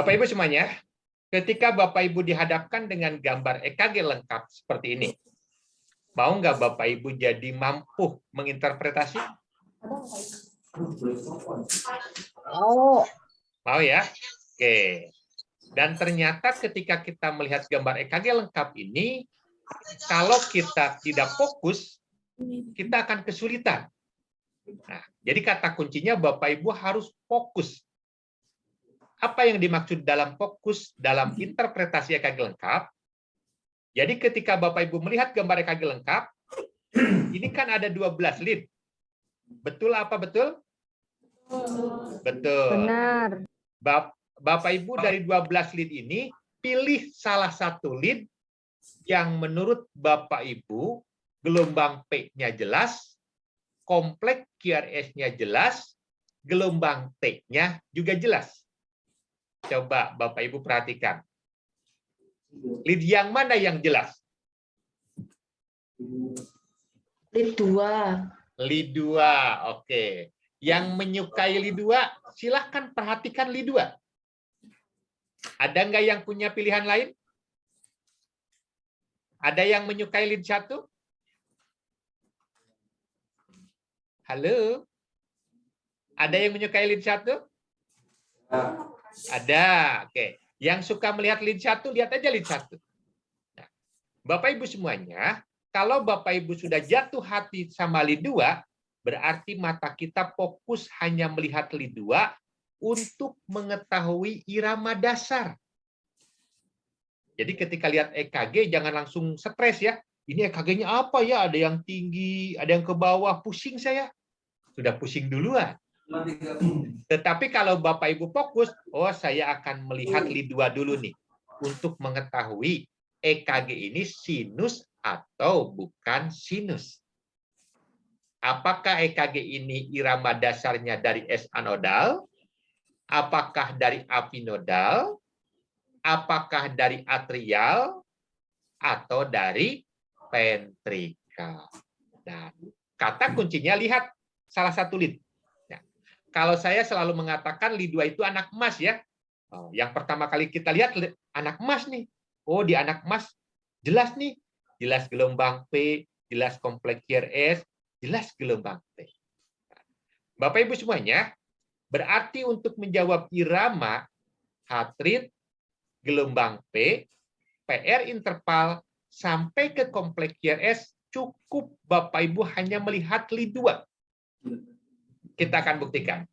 Bapak Ibu semuanya, ketika Bapak Ibu dihadapkan dengan gambar EKG lengkap seperti ini, mau nggak Bapak Ibu jadi mampu menginterpretasi? Oh, Mau ya? Oke. Dan ternyata ketika kita melihat gambar EKG lengkap ini, kalau kita tidak fokus, kita akan kesulitan. Nah, jadi kata kuncinya Bapak Ibu harus fokus. Apa yang dimaksud dalam fokus dalam interpretasi EKG lengkap? Jadi ketika Bapak Ibu melihat gambar EKG lengkap, ini kan ada 12 lead. Betul apa betul? Betul. benar. Bapak Ibu dari 12 lead ini pilih salah satu lead yang menurut Bapak Ibu gelombang P-nya jelas, kompleks QRS-nya jelas, gelombang T-nya juga jelas. Coba Bapak Ibu perhatikan. Lead yang mana yang jelas? Lead 2. Lead 2, oke. Yang menyukai lead 2, silahkan perhatikan lead 2. Ada nggak yang punya pilihan lain? Ada yang menyukai lead 1? Halo? Ada yang menyukai lead 1? Ada, oke. Yang suka melihat lead 1, lihat aja lead 1. Nah, Bapak Ibu semuanya, kalau Bapak Ibu sudah jatuh hati sama lead 2, berarti mata kita fokus hanya melihat lead 2 untuk mengetahui irama dasar. Jadi ketika lihat EKG jangan langsung stres ya. Ini EKG-nya apa ya? Ada yang tinggi, ada yang ke bawah, pusing saya. Sudah pusing duluan. Tetapi kalau Bapak Ibu fokus, oh saya akan melihat lead 2 dulu nih untuk mengetahui EKG ini sinus atau bukan sinus. Apakah EKG ini irama dasarnya dari S anodal? Apakah dari apinodal? Apakah dari atrial? Atau dari ventrikal? Dan kata kuncinya lihat salah satu lead. Ya. Kalau saya selalu mengatakan lead 2 itu anak emas ya. Yang pertama kali kita lihat anak emas nih. Oh di anak emas jelas nih. Jelas gelombang P, jelas kompleks QRS, jelas gelombang T. Bapak Ibu semuanya, berarti untuk menjawab irama heart rate, gelombang P, PR interval, sampai ke kompleks QRS, cukup Bapak Ibu hanya melihat lead 2. Kita akan buktikan.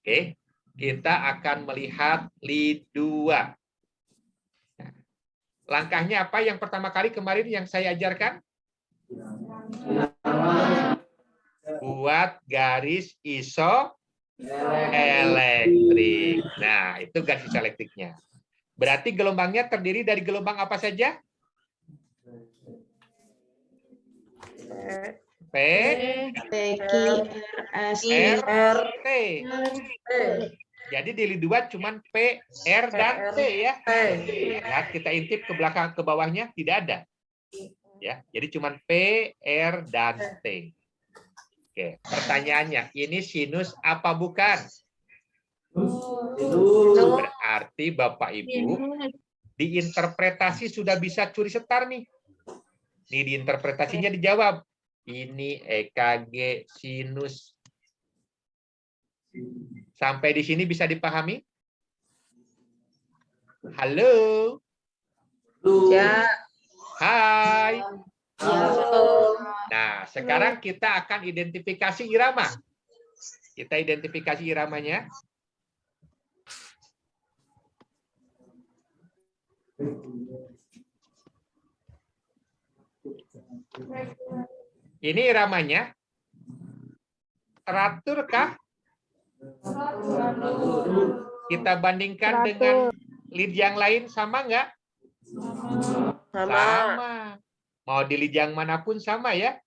Oke, kita akan melihat lead 2. Langkahnya apa yang pertama kali kemarin yang saya ajarkan? Buat garis isoelektrik. Nah, itu garis isoelektriknya. Berarti gelombangnya terdiri dari gelombang apa saja? P, Q, R, S, R, T. Jadi di lead 2 cuman P, R, dan T ya. Lihat kita intip ke belakang ke bawahnya tidak ada. Ya, jadi cuman P, R, dan T. Oke, pertanyaannya, ini sinus apa bukan? Berarti Bapak Ibu diinterpretasi sudah bisa curi setar nih. Nih diinterpretasinya dijawab. Ini EKG sinus. Sampai di sini bisa dipahami? Halo? Ya. Hai. Ya. Nah, sekarang kita akan identifikasi irama. Kita identifikasi iramanya. Ini iramanya. Teratur kah? Kita bandingkan dengan lead yang lain sama nggak? Sama. Mau di lead yang manapun sama ya?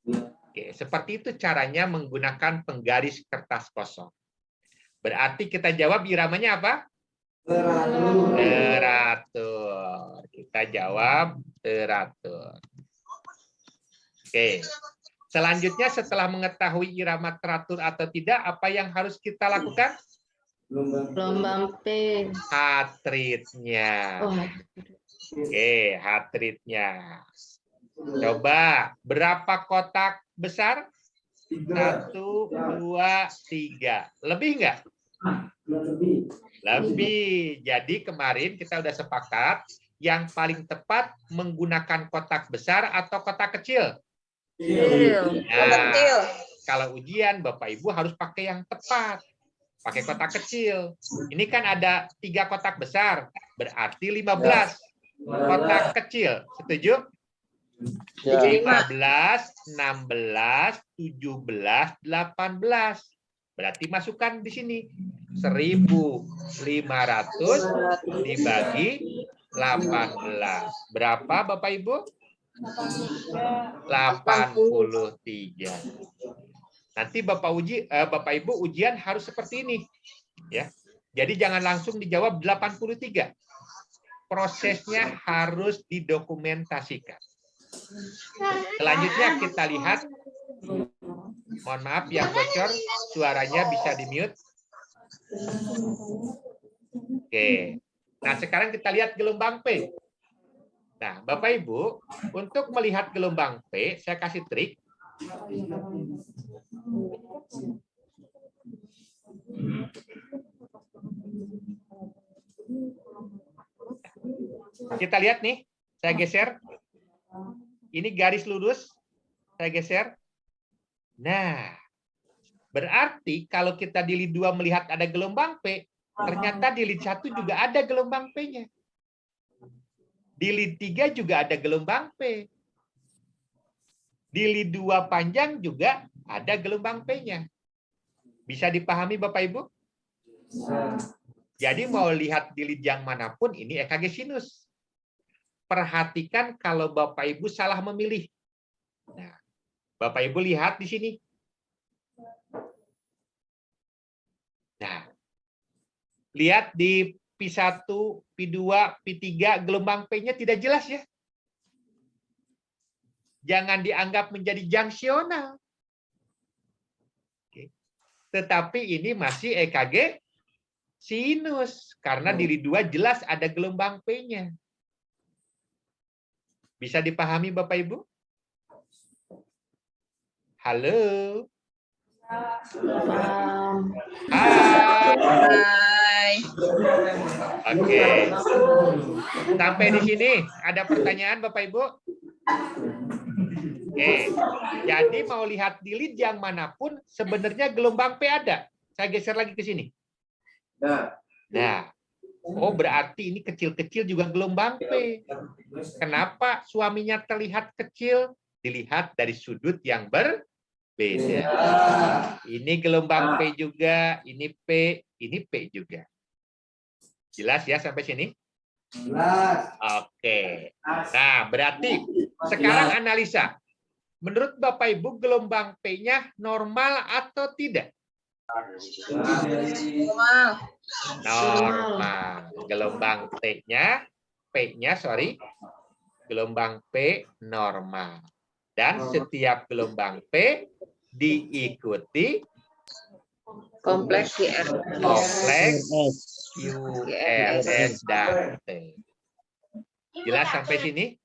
Oke, seperti itu caranya menggunakan penggaris kertas kosong. Berarti kita jawab iramanya apa? Teratur. Kita jawab teratur. Oke. Selanjutnya setelah mengetahui irama teratur atau tidak, apa yang harus kita lakukan? Gelombang P. Heart rate-nya. Oh, Oke, heart rate-nya. Coba, berapa kotak besar? 1, 2, 3. Lebih nggak? Lebih. Jadi kemarin kita udah sepakat, yang paling tepat menggunakan kotak besar atau kotak kecil? Nah, kalau ujian, Bapak Ibu harus pakai yang tepat. Pakai kotak kecil. Ini kan ada 3 kotak besar, berarti 15 kotak kecil. Setuju? 15, 16, 17, 18. Berarti masukkan di sini. 1.500 dibagi 18. Berapa Bapak Ibu? 83. Nanti Bapak Ibu ujian harus seperti ini, ya. Jadi jangan langsung dijawab 83. Prosesnya harus didokumentasikan. Selanjutnya kita lihat. Mohon maaf yang bocor, suaranya bisa di-mute. Oke. Nah, sekarang kita lihat gelombang P. Nah, Bapak Ibu, untuk melihat gelombang P, saya kasih trik. Kita lihat nih, saya geser. Ini garis lurus, saya geser. Nah, berarti kalau kita di lid 2 melihat ada gelombang P, ternyata di lid 1 juga ada gelombang P-nya. Di lid 3 juga ada gelombang P. Di lid 2 panjang juga ada gelombang P-nya. Bisa dipahami Bapak Ibu? Jadi mau lihat di lid yang manapun, ini EKG sinus. Perhatikan kalau Bapak Ibu salah memilih. Nah, Bapak Ibu lihat di sini. Nah, lihat di P1, P2, P3, gelombang P-nya tidak jelas ya. Jangan dianggap menjadi junctional. Oke. Tetapi ini masih EKG sinus. Karena di lid 2 jelas ada gelombang P-nya. Bisa dipahami Bapak Ibu? Halo? Hai. Oke. Sampai di sini ada pertanyaan Bapak Ibu? Oke. Jadi mau lihat di lid yang manapun sebenarnya gelombang P ada. Saya geser lagi ke sini. Nah. Oh, berarti ini kecil-kecil juga gelombang P. Kenapa suaminya terlihat kecil? Dilihat dari sudut yang berbeda. Ini gelombang P juga, ini P juga. Jelas ya sampai sini? Jelas. Oke. Nah, berarti sekarang analisa. Menurut Bapak Ibu, gelombang P-nya normal atau tidak? Normal. Gelombang gelombang P normal. Dan setiap gelombang P diikuti kompleks QRS dan T. Jelas sampai sini?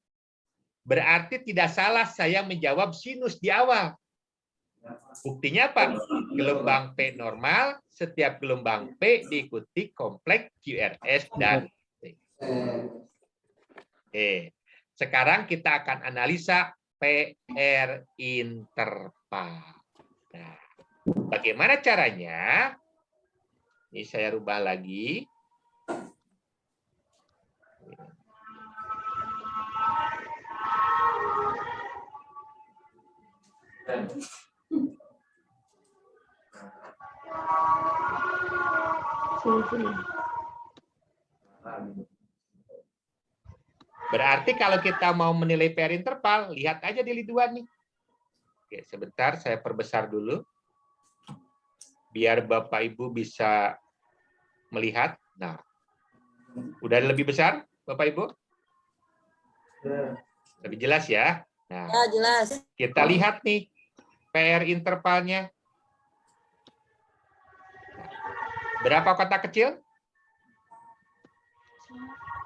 Berarti tidak salah saya menjawab sinus di awal. Buktinya apa? Gelombang P normal, setiap gelombang P diikuti kompleks QRS dan T. Oke. Sekarang kita akan analisa PR interval. Nah, bagaimana caranya? Ini saya rubah lagi. Berarti kalau kita mau menilai PR interval, lihat aja di lid 2 nih. Oke, sebentar saya perbesar dulu. Biar Bapak Ibu bisa melihat. Nah, udah lebih besar Bapak Ibu? Lebih jelas ya? Nah, ya, jelas. Kita lihat nih PR intervalnya. Berapa kotak kecil?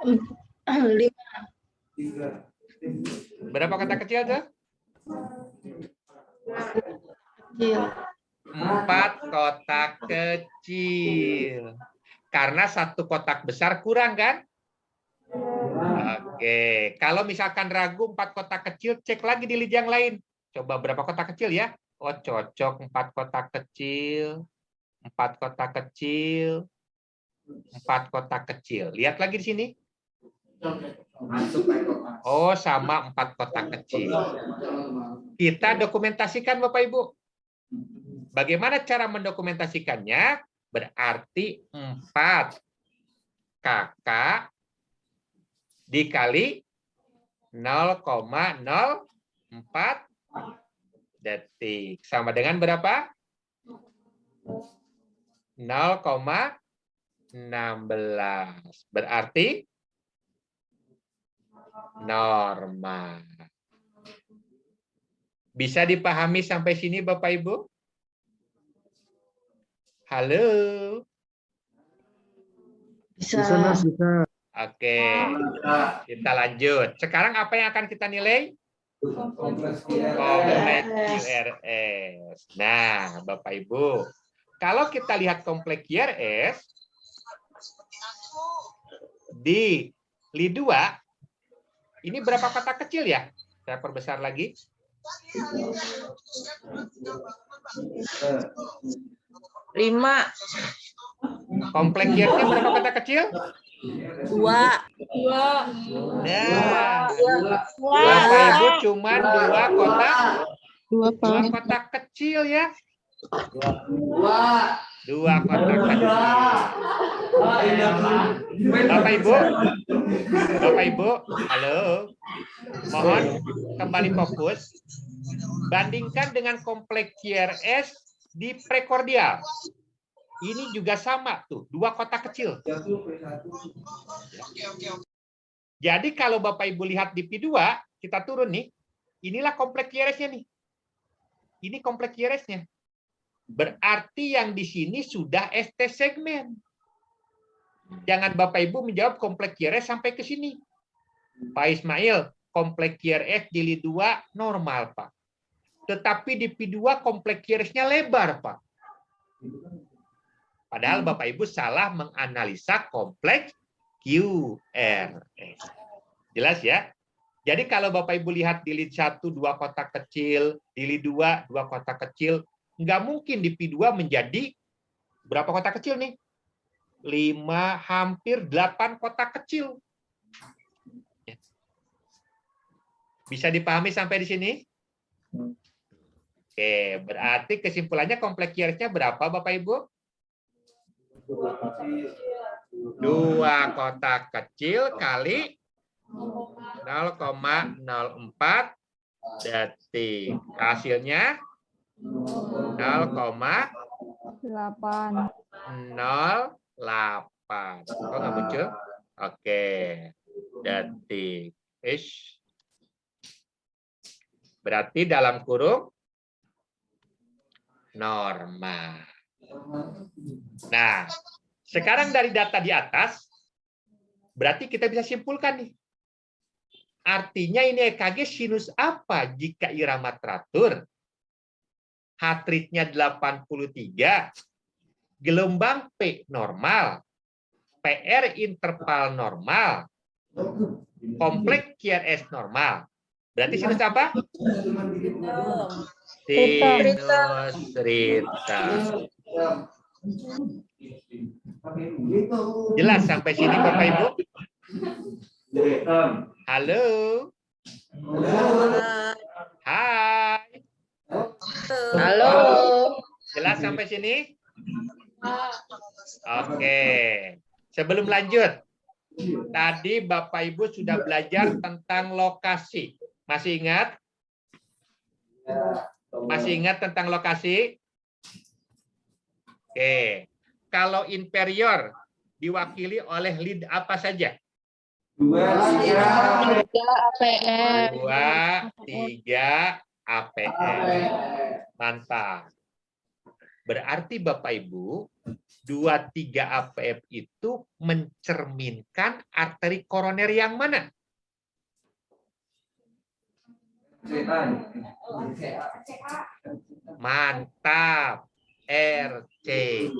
5. Berapa kotak kecil tuh? Kecil. 4 kotak kecil. Karena 1 kotak besar kurang kan? Oke. Kalau misalkan ragu 4 kotak kecil, cek lagi di lid yang lain. Coba berapa kotak kecil ya? Oh, cocok 4 kotak kecil. 4 kotak kecil. 4 kotak kecil. Lihat lagi di sini. Oh, sama 4 kotak kecil. Kita dokumentasikan Bapak Ibu. Bagaimana cara mendokumentasikannya? Berarti 4 kakak dikali 0,04 detik. Sama dengan berapa? 0,16. Berarti normal. Bisa dipahami sampai sini Bapak Ibu? Halo? Bisa. Oke, kita lanjut. Sekarang apa yang akan kita nilai? Kompleks QRS. Nah, Bapak Ibu, kalau kita lihat kompleks QRS di lid 2, ini berapa kotak kecil ya? Saya perbesar lagi. 5. Kompleks QRS-nya berapa kotak kecil? 2. Nah, Bapak Ibu cuma 2 kotak. 2 kotak kecil ya. 2 kotak kecil. Bapak Ibu, halo. Mohon kembali fokus. Bandingkan dengan kompleks QRS di prekordial. Ini juga sama tuh, 2 kotak kecil. Jadi kalau Bapak Ibu lihat di P2, kita turun nih. Inilah kompleks QRS-nya nih. Ini kompleks QRS-nya. Berarti yang di sini sudah ST segmen. Jangan Bapak Ibu menjawab kompleks QRS sampai ke sini. Pak Ismail, kompleks QRS di lid 2 normal, Pak. Tetapi di P2 kompleks QRS-nya lebar, Pak. Padahal Bapak Ibu salah menganalisa kompleks QRS. Jelas ya? Jadi kalau Bapak Ibu lihat di lid 1 2 kotak kecil, di lid 2 2 kotak kecil, nggak mungkin di P2 menjadi berapa kotak kecil nih? 5, hampir 8 kotak kecil. Bisa dipahami sampai di sini? Oke, berarti kesimpulannya kompleks QRS-nya berapa Bapak Ibu? 2 kotak kecil kali 0,04 detik. Hasilnya 0,08. Kok nggak muncul? Oke, detik. Ish. Berarti dalam kurung normal. Nah, sekarang dari data di atas, berarti kita bisa simpulkan nih. Artinya ini EKG sinus apa jika irama teratur? Heart rate-nya 83, gelombang P normal, PR interval normal, kompleks QRS normal. Berarti sinus apa? Sinus Rita. Jelas sampai sini Bapak Ibu? Halo. Hai. Halo. Jelas sampai sini? Oke. Sebelum lanjut, tadi Bapak Ibu sudah belajar tentang lokasi. Masih ingat? Masih ingat tentang lokasi? Oke. Kalau inferior diwakili oleh lead apa saja? 3 APM. 2, 3 APM. Mantap. Berarti Bapak Ibu, 23 APF itu mencerminkan arteri koroner yang mana? Mantap. RCA.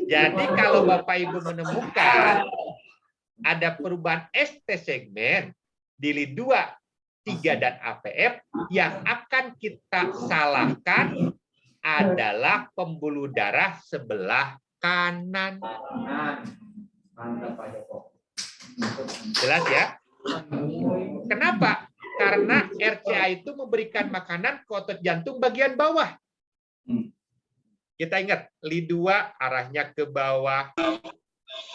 Jadi kalau Bapak Ibu menemukan ada perubahan ST segmen di lid 2, 3, dan APF, yang akan kita salahkan adalah pembuluh darah sebelah kanan. Jelas ya? Kenapa? Karena RCA itu memberikan makanan ke otot jantung bagian bawah. Kita ingat, lid 2 arahnya ke bawah,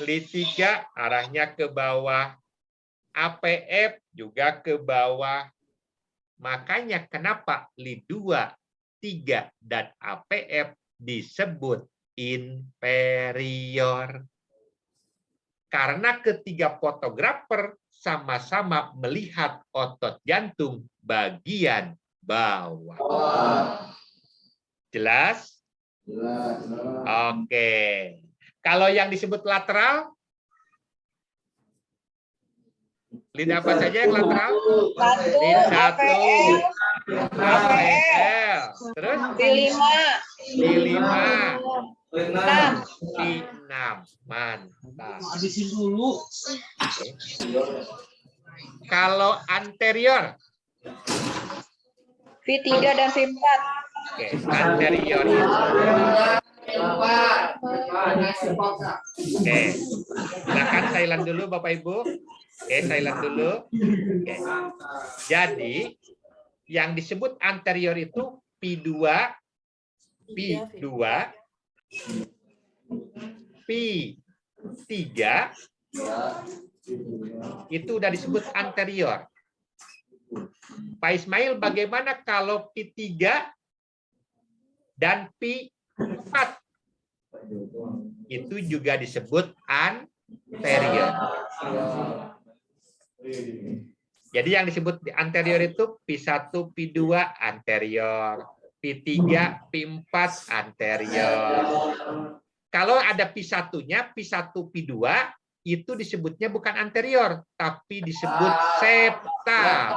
lid 3 arahnya ke bawah, APF juga ke bawah. Makanya kenapa lid 2, 3, dan APF disebut inferior. Karena ketiga fotografer sama-sama melihat otot jantung bagian bawah. Jelas? Oke. Kalau yang disebut lateral, lid apa saja yang lateral? Lid 1, APL. Terus? Lid 5. Lid 5. 6. Lid 6. Mantap. Habisin dulu. Kalau anterior? V3 dan V4. Oke, anterior itu. Oke, silakan silent dulu Bapak Ibu. Oke, silent dulu. Oke. Jadi yang disebut anterior itu P2, P2, P3 itu udah disebut anterior. Pak Ismail, bagaimana kalau P3 dan P4? Itu juga disebut anterior. Jadi yang disebut anterior itu P1, P2 anterior, P3, P4 anterior. Kalau ada P1-nya, P1, P2 itu disebutnya bukan anterior, tapi disebut septal.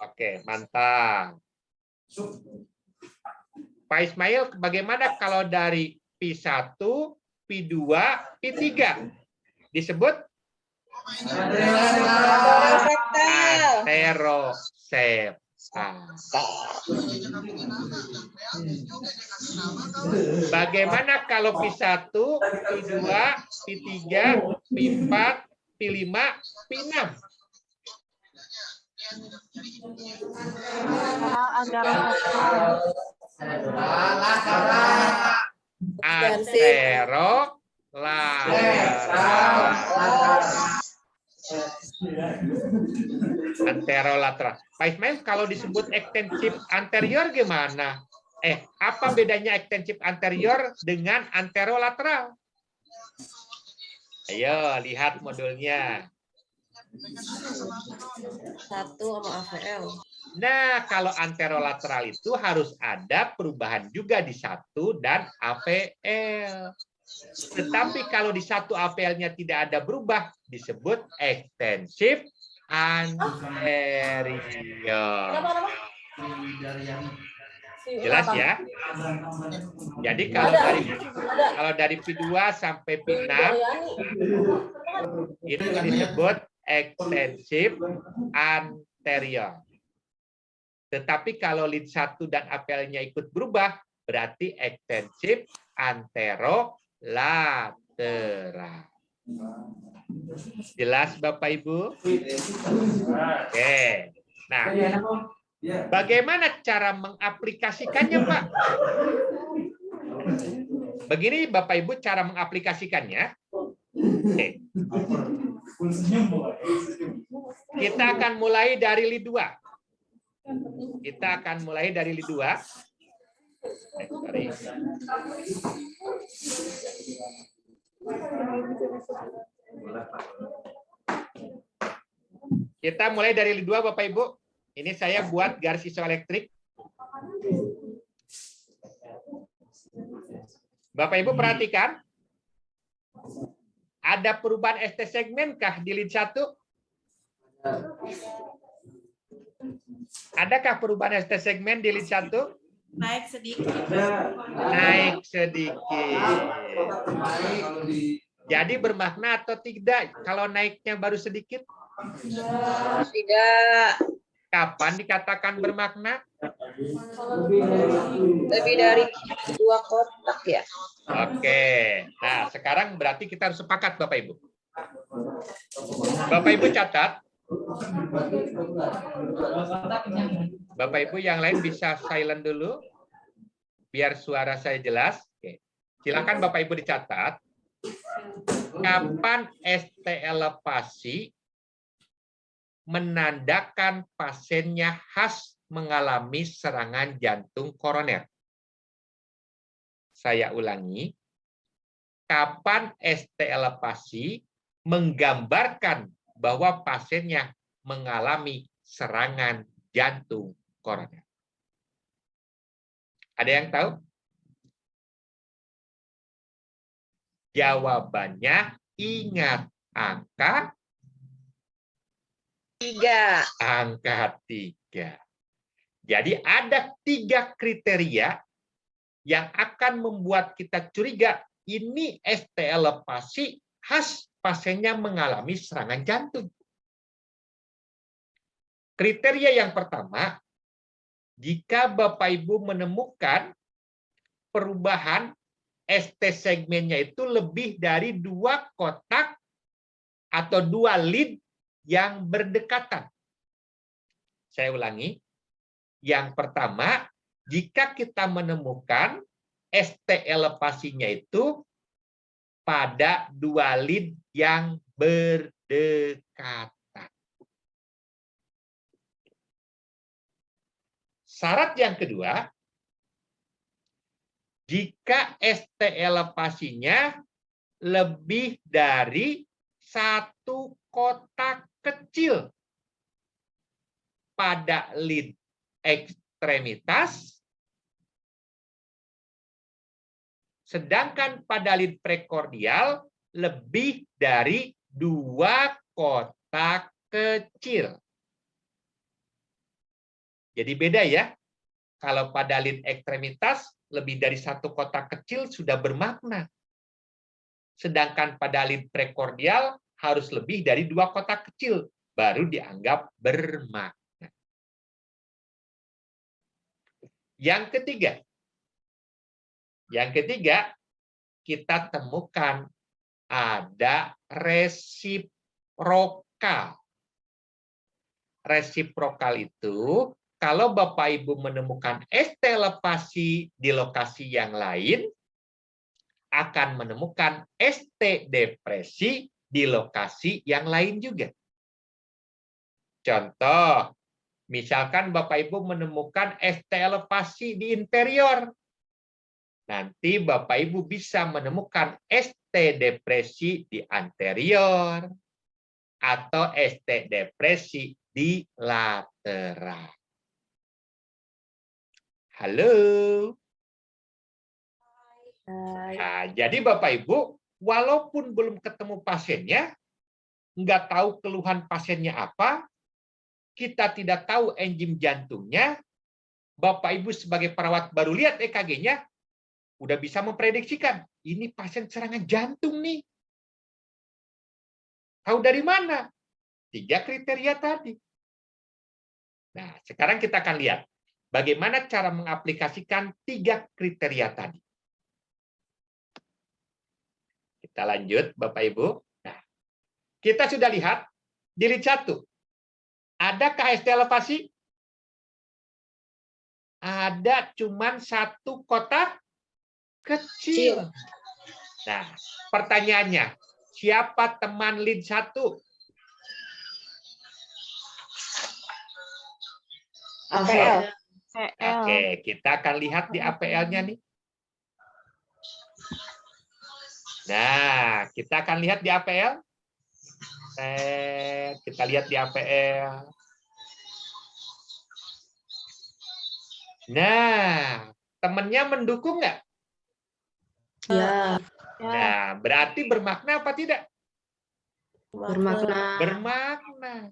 Oke, mantap. Pak Ismail, bagaimana kalau dari P1, P2, P3? Disebut anteroseptal. Bagaimana kalau P1, P2, P3, P4, P5, P6? Anterolateral. Pak Ismail, kalau disebut ekstensif anterior gimana? Apa bedanya ekstensif anterior dengan anterolateral? Ayo, lihat modulnya. 1 sama AVL. Nah, kalau anterolateral itu harus ada perubahan juga di 1 dan APL. Tetapi kalau di 1 APL-nya tidak ada berubah, disebut ekstensif anterior. Jelas ya? Jadi kalau dari P2 sampai P6 itu disebut ekstensif anterior. Tetapi kalau lid 1 dan APL-nya ikut berubah, berarti ekstensif anterolateral. Jelas Bapak Ibu? Oke. Nah, bagaimana cara mengaplikasikannya, Pak? Begini Bapak Ibu cara mengaplikasikannya. Oke. Kita akan mulai dari lid 2. Kita akan mulai dari lid 2. Kita mulai dari lid 2 Bapak Ibu. Ini saya buat garis isoelektrik. Bapak Ibu perhatikan. Ada perubahan ST segmen kah di lid 1? Adakah perubahan ST segmen di lid 1? Naik sedikit. Naik sedikit. Jadi bermakna atau tidak kalau naiknya baru sedikit? Tidak. Kapan dikatakan bermakna? Lebih dari 2 kotak ya. Oke. Nah, sekarang berarti kita harus sepakat Bapak Ibu. Bapak Ibu catat. Bapak Ibu yang lain bisa silent dulu biar suara saya jelas. Oke. Silakan Bapak Ibu dicatat. Kapan ST elevasi menandakan pasiennya khas mengalami serangan jantung koroner? Saya ulangi. Kapan ST elevasi menggambarkan bahwa pasiennya mengalami serangan jantung koroner? Ada yang tahu? Jawabannya ingat angka 3. angka 3. Jadi ada 3 kriteria yang akan membuat kita curiga ini ST elevasi khas pasiennya mengalami serangan jantung. Kriteria yang pertama, jika Bapak Ibu menemukan perubahan ST segmennya itu lebih dari 2 kotak atau 2 lead yang berdekatan. Saya ulangi. Yang pertama, jika kita menemukan ST elevasinya itu pada 2 lead yang berdekatan. Syarat yang kedua, jika ST elevasinya lebih dari 1 kotak kecil pada lead ekstremitas, sedangkan pada lead prekordial lebih dari 2 kotak kecil. Jadi beda ya. Kalau pada lead ekstremitas lebih dari 1 kotak kecil sudah bermakna. Sedangkan pada lead prekordial harus lebih dari 2 kotak kecil baru dianggap bermakna. Yang ketiga, kita temukan ada resiprokal. Resiprokal itu kalau Bapak Ibu menemukan ST elevasi di lokasi yang lain, akan menemukan ST depresi di lokasi yang lain juga. Contoh, misalkan Bapak Ibu menemukan ST elevasi di inferior. Nanti Bapak Ibu bisa menemukan ST depresi di anterior atau ST depresi di lateral. Halo. Nah, jadi Bapak Ibu, walaupun belum ketemu pasiennya, nggak tahu keluhan pasiennya apa, kita tidak tahu enzim jantungnya, Bapak Ibu sebagai perawat baru lihat EKG-nya, udah bisa memprediksikan, ini pasien serangan jantung nih. Tahu dari mana? 3 kriteria tadi. Nah, sekarang kita akan lihat bagaimana cara mengaplikasikan 3 kriteria tadi. Kita lanjut, Bapak Ibu. Nah, kita sudah lihat di lead 1. Adakah ST elevasi? Ada cuman 1 kotak kecil. Nah, pertanyaannya, siapa teman lead 1? APL. Oke, kita akan lihat di APL-nya nih. Nah, kita akan lihat di APL. Kita lihat di APL. Nah, temennya mendukung nggak? Ya, Nah, berarti bermakna apa tidak? bermakna. Bermakna.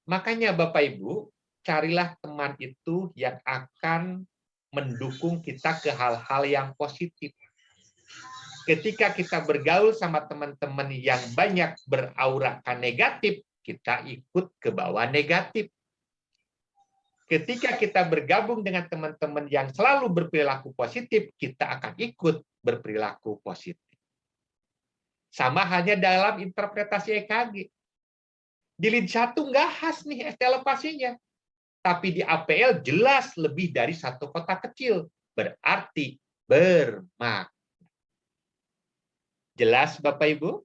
Makanya Bapak Ibu, carilah teman itu yang akan mendukung kita ke hal-hal yang positif. Ketika kita bergaul sama teman-teman yang banyak beraurakan negatif, kita ikut ke bawah negatif. Ketika kita bergabung dengan teman-teman yang selalu berperilaku positif, kita akan ikut berperilaku positif. Sama halnya dalam interpretasi EKG. Di lid 1 nggak khas nih estelepasinya. Tapi di APL jelas lebih dari satu kotak kecil. Berarti bermakna. Jelas Bapak Ibu?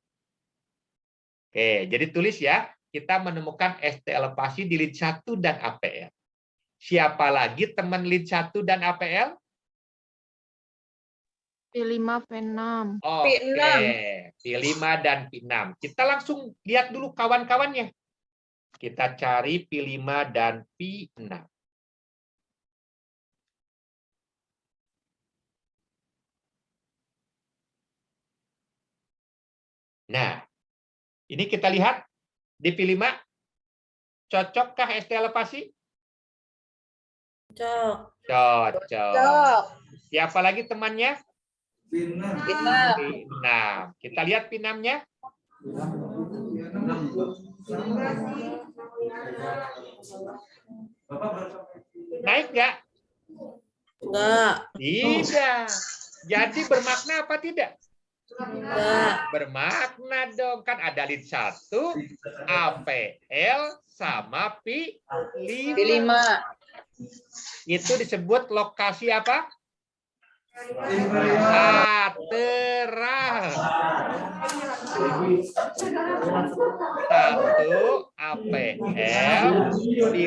Oke, jadi tulis ya. Kita menemukan estelepasi di lid 1 dan APL. Siapa lagi teman lid 1 dan APL? P5, P6. Oke, P6. P5 dan P6. Kita langsung lihat dulu kawan-kawannya. Kita cari P5 dan P6. Nah, ini kita lihat di P5. Cocokkah estelepasi? Cocok. Cocok. Siapa lagi temannya? P6. P6. Kita lihat P6-nya. Naik nggak? Enggak. Tidak. Jadi bermakna apa tidak? Enggak. Bermakna dong. Kan ada lid 1, APL, sama P5. P5. Itu disebut lokasi apa? Lateral. 1 APL, P5.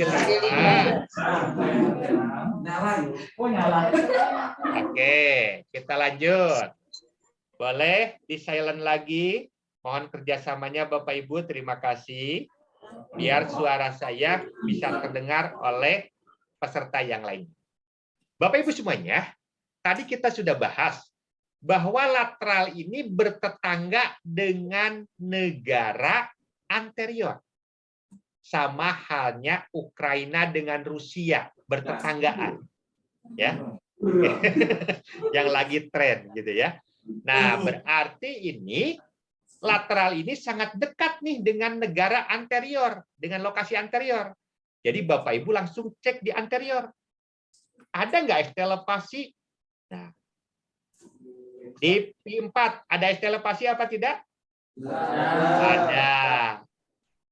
Oke, kita lanjut. Boleh di silent lagi. Mohon kerjasamanya Bapak Ibu, terima kasih. Biar suara saya bisa terdengar oleh peserta yang lain. Bapak Ibu semuanya, tadi kita sudah bahas bahwa lateral ini bertetangga dengan negara anterior. Sama halnya Ukraina dengan Rusia bertetanggaan. Ya. Yang lagi tren gitu ya. Nah, berarti ini lateral ini sangat dekat nih dengan negara anterior, dengan lokasi anterior. Jadi Bapak Ibu langsung cek di anterior. Ada nggak estelepasi? Nah, di P4 ada estelepasi apa tidak? Ada.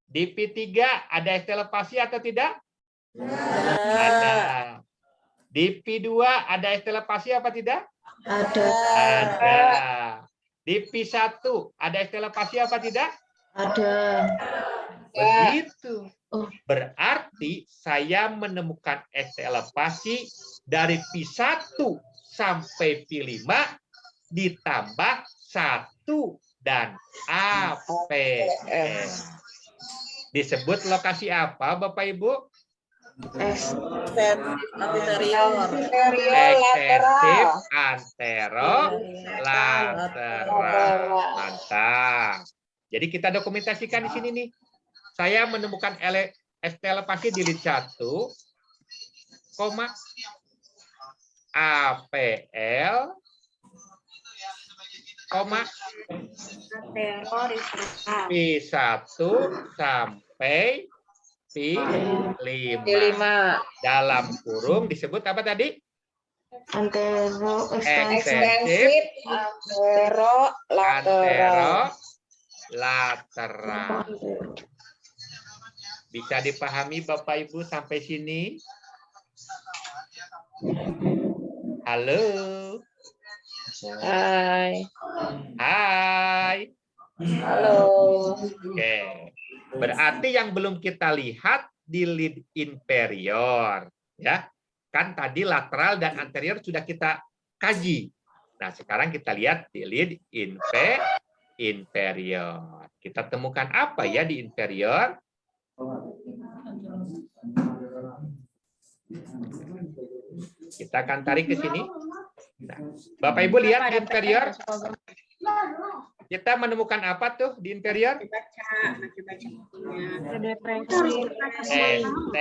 Di P3 ada estelepasi atau tidak? Ada. Di P2 ada estelepasi apa tidak? Ada. Ada. Di P1 ada estelepasi apa tidak? Ada. Begitu. Berarti saya menemukan estelepasi dari P1 sampai P5 ditambah 1 dan APL. Disebut lokasi apa, Bapak Ibu? Anterior. Ekstensif anterolateral. Mantap. Jadi kita dokumentasikan di sini nih. Saya menemukan estelepasi di lid 1, APL, P1 sampai P5. Dalam kurung disebut apa tadi? Ekstensif anterolateral. Bisa dipahami Bapak Ibu sampai sini? Halo. Hai. Hai. Halo. Oke. Berarti yang belum kita lihat di lid inferior, ya. Kan tadi lateral dan anterior sudah kita kaji. Nah, sekarang kita lihat di lid inferior. Kita temukan apa ya di inferior? Kita akan tarik ke sini. Nah, Bapak Ibu lihat di inferior. Kita menemukan apa tuh di inferior? ST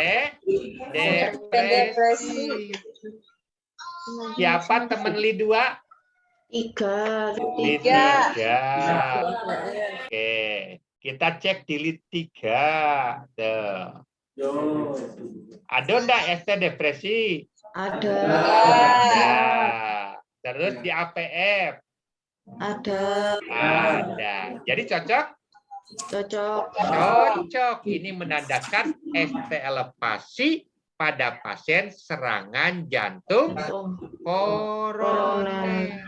depresi. Siapa teman li 2? 3. Li 3. Oke, kita cek di li 3. Tuh. Ada enggak ST depresi? Ada. Ada. Terus di APF? Ada. Ada. Jadi cocok? Cocok. Cocok. Ini menandakan ST elevasi pada pasien serangan jantung koroner.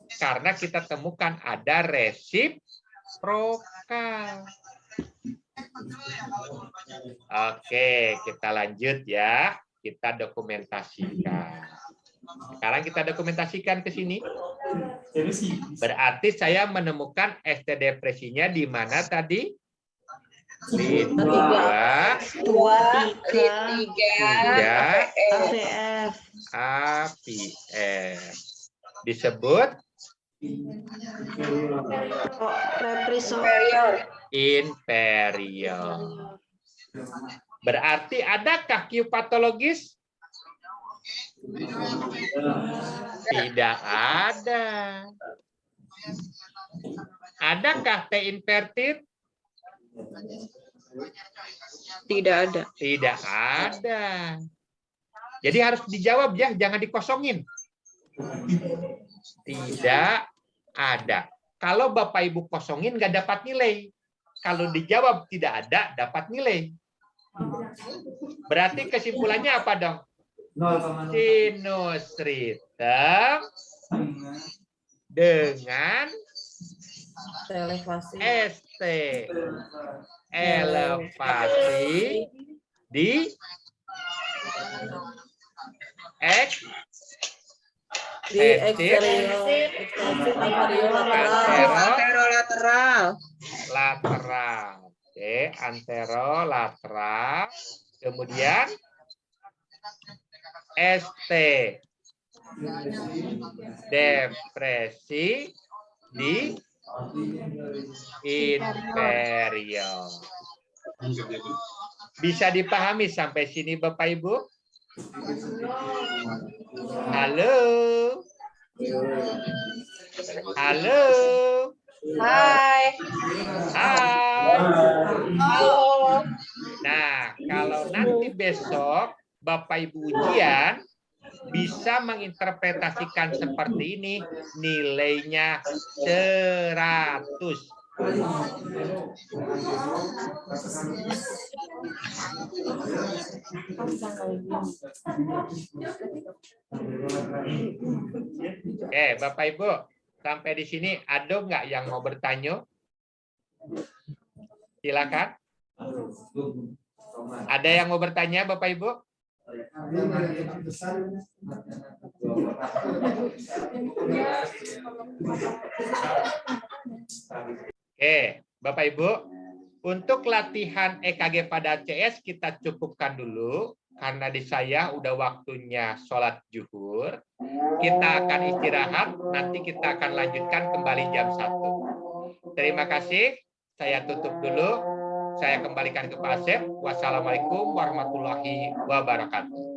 Karena kita temukan ada resiprokal. Oke, kita lanjut ya. Kita dokumentasikan. Sekarang kita dokumentasikan ke sini. Berarti saya menemukan ST depresinya di mana tadi? Di 2, 3, AVF. APF. Disebut inferior. Berarti adakah Q patologis? Tidak ada. Adakah T inverted? Tidak ada. Tidak ada. Jadi harus dijawab ya, jangan dikosongin. Tidak ada. Kalau Bapak Ibu kosongin nggak dapat nilai. Kalau dijawab tidak ada, dapat nilai. Berarti kesimpulannya apa dong? Sinus ritem dengan Elevasi. ST elevasi di X Di anterolateral. lateral. Oke, anterolateral. Kemudian ST depresi di inferior. Bisa dipahami sampai sini Bapak Ibu? Halo? Halo? Hai. Hai. Halo. Nah, kalau nanti besok Bapak Ibu ujian bisa menginterpretasikan seperti ini, nilainya 100. Oke, Bapak Ibu, sampai di sini ada nggak yang mau bertanya? Silakan. Ada yang mau bertanya, Bapak Ibu? Oke, Bapak Ibu, untuk latihan EKG pada CS kita cukupkan dulu karena di saya udah waktunya sholat zuhur. Kita akan istirahat, nanti kita akan lanjutkan kembali jam 1. Terima kasih, saya tutup dulu. Saya kembalikan ke Pak Asep. Wassalamualaikum warahmatullahi wabarakatuh.